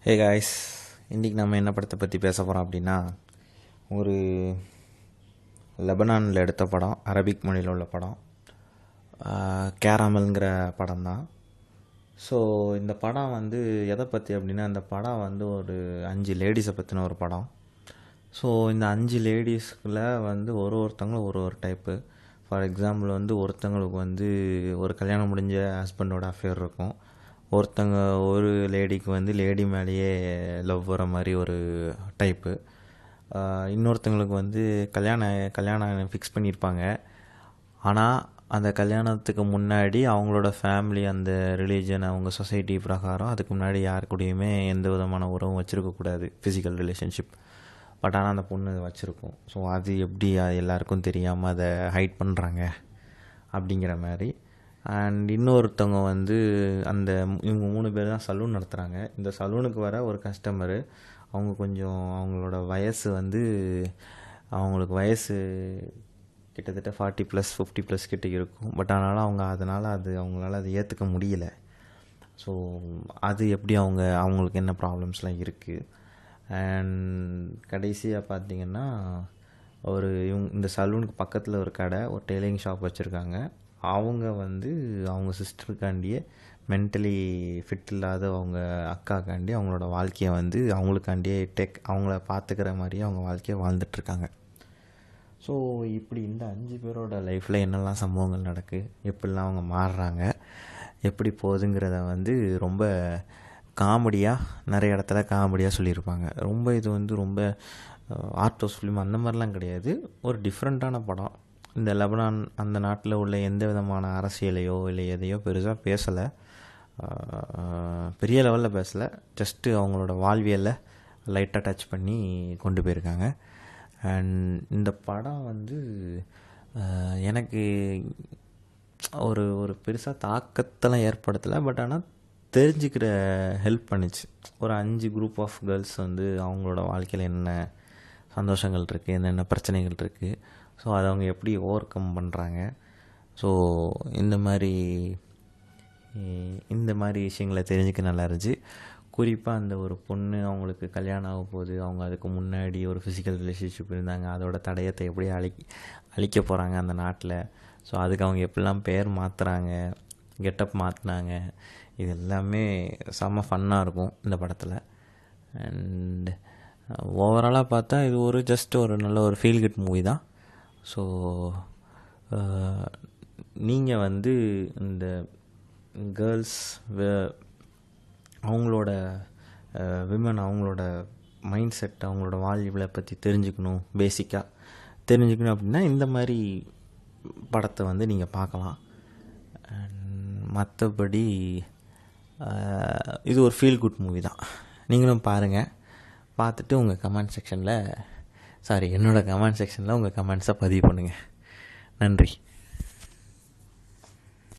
Hey guys, இன்றைக்கி நம்ம என்ன படத்தை பற்றி பேச போகிறோம் அப்படின்னா, ஒரு லெபனானில் எடுத்த படம், அரபிக் மொழியில் உள்ள படம், கேராமல்ங்கிற படம் தான். ஸோ இந்த படம் வந்து எதை பற்றி அப்படின்னா, இந்த படம் வந்து ஒரு 5 லேடிஸை பற்றின ஒரு படம். ஸோ இந்த 5 லேடிஸ்கில் வந்து ஒருத்தங்களும் ஒரு டைப்பு. ஃபார் எக்ஸாம்பிள் வந்து ஒருத்தங்களுக்கு வந்து ஒரு கல்யாணம் முடிஞ்ச ஹஸ்பண்டோட அஃபேர் இருக்கும். ஒரு லேடிக்கு வந்து லேடி மேலேயே லவ் வர மாதிரி ஒரு டைப்பு. இன்னொருத்தங்களுக்கு வந்து கல்யாணம் ஃபிக்ஸ் பண்ணியிருப்பாங்க. ஆனால் அந்த கல்யாணத்துக்கு முன்னாடி அவங்களோட ஃபேமிலி, அந்த ரிலீஜன், அவங்க சொசைட்டி பிரகாரம் அதுக்கு முன்னாடி யாரு கூடயுமே எந்த விதமான உறவும் வச்சுருக்கக்கூடாது, ஃபிசிக்கல் ரிலேஷன்ஷிப். பட் ஆனால் அந்த பொண்ணு வச்சுருக்கும். ஸோ அது எப்படி எல்லாருக்கும் தெரியாமல் அதை ஹைட் பண்ணுறாங்க அப்படிங்கிற மாதிரி. அண்ட் இன்னொருத்தவங்க வந்து இவங்க 3 பேர் தான் சலூன் நடத்துகிறாங்க. இந்த சலூனுக்கு வர ஒரு கஸ்டமரு, அவங்க கொஞ்சம் அவங்களுக்கு வயசு கிட்டத்தட்ட 40+, 50+ கிட்ட இருக்கும். பட் ஆனாலும் அவங்களால அதை ஏற்றுக்க முடியல. ஸோ அது எப்படி அவங்களுக்கு என்ன ப்ராப்ளம்ஸ்லாம் இருக்குது. அண்ட் கடைசியாக பார்த்திங்கன்னா, இந்த சலூனுக்கு பக்கத்தில் ஒரு கடை, ஒரு டெய்லரிங் ஷாப் வச்சுருக்காங்க. அவங்க சிஸ்டருக்காண்டியே மென்டலி ஃபிட் இல்லாத அவங்க அக்காக்காண்டி அவங்களோட வாழ்க்கையை வந்து அவங்களுக்காண்டியே அவங்கள பார்த்துக்கிற மாதிரியே அவங்க வாழ்க்கையை வாழ்ந்துட்டுருக்காங்க. ஸோ இப்படி இந்த 5 பேரோட லைஃப்பில் என்னெல்லாம் சம்பவங்கள் நடக்குது, எப்படிலாம் அவங்க மாறுறாங்க, எப்படி போகுதுங்கிறத வந்து ரொம்ப காமெடியாக, நிறைய இடத்துல காமெடியாக சொல்லியிருப்பாங்க. இது வந்து ரொம்ப ஆர்ட் ஹவுஸ் ஃபிலிம் அந்த மாதிரிலாம் கிடையாது. ஒரு டிஃப்ரெண்ட்டான படம். இந்த லெபனான் அந்த நாட்டில் உள்ள எந்த விதமான அரசியலையோ இல்லை எதையோ பெருசாக பேசலை, பெரிய லெவலில் பேசலை. ஜஸ்ட்டு அவங்களோட வாழ்வியலை லைட்டாக டச் பண்ணி கொண்டு போயிருக்காங்க. அண்ட் இந்த படம் வந்து எனக்கு ஒரு பெருசாக தாக்கத்தெல்லாம் ஏற்படுத்தலை. பட் ஆனால் தெரிஞ்சுக்கிற ஹெல்ப் பண்ணிச்சு. ஒரு 5 குரூப் ஆஃப் கேர்ள்ஸ் வந்து அவங்களோட வாழ்க்கையில் என்னென்ன சந்தோஷங்கள் இருக்குது, என்னென்ன பிரச்சனைகள் இருக்குது, ஸோ அதை அவங்க எப்படி ஓவர் கம் பண்ணுறாங்க. ஸோ இந்த மாதிரி விஷயங்களை தெரிஞ்சுக்க நல்லா இருந்துச்சு. குறிப்பாக அந்த ஒரு பொண்ணு, அவங்களுக்கு கல்யாணம் ஆக போகுது, அவங்க அதுக்கு முன்னாடி ஒரு ஃபிசிக்கல் ரிலேஷன்ஷிப் இருந்தாங்க, அதோட தடயத்தை எப்படி அழிக்க போகிறாங்க அந்த நாட்டில். ஸோ அதுக்கு அவங்க எப்படிலாம் பேர் மாற்றுறாங்க, கெட்டப் மாற்றினாங்க, இது எல்லாமே செம்ம ஃபன்னாக இருக்கும் இந்த படத்தில். அண்ட் ஓவராலாக பார்த்தா இது ஜஸ்ட் ஒரு நல்ல ஒரு ஃபீல் குட் மூவி தான். ஸோ நீங்கள் வந்து இந்த கேர்ள்ஸ் அவங்களோட விமன், அவங்களோட மைண்ட் செட், அவங்களோட வாழ்வியலை பற்றி பேசிக்காக தெரிஞ்சுக்கணும் அப்படின்னா இந்த மாதிரி படத்தை வந்து நீங்கள் பார்க்கலாம். மற்றபடி இது ஒரு ஃபீல் குட் மூவி தான். நீங்களும் பாருங்கள். பார்த்துட்டு உங்கள் கமெண்ட் செக்ஷனில் என்னோடய கமெண்ட் செக்ஷனில் உங்கள் கமெண்ட்ஸை பதிவு பண்ணுங்கள். நன்றி.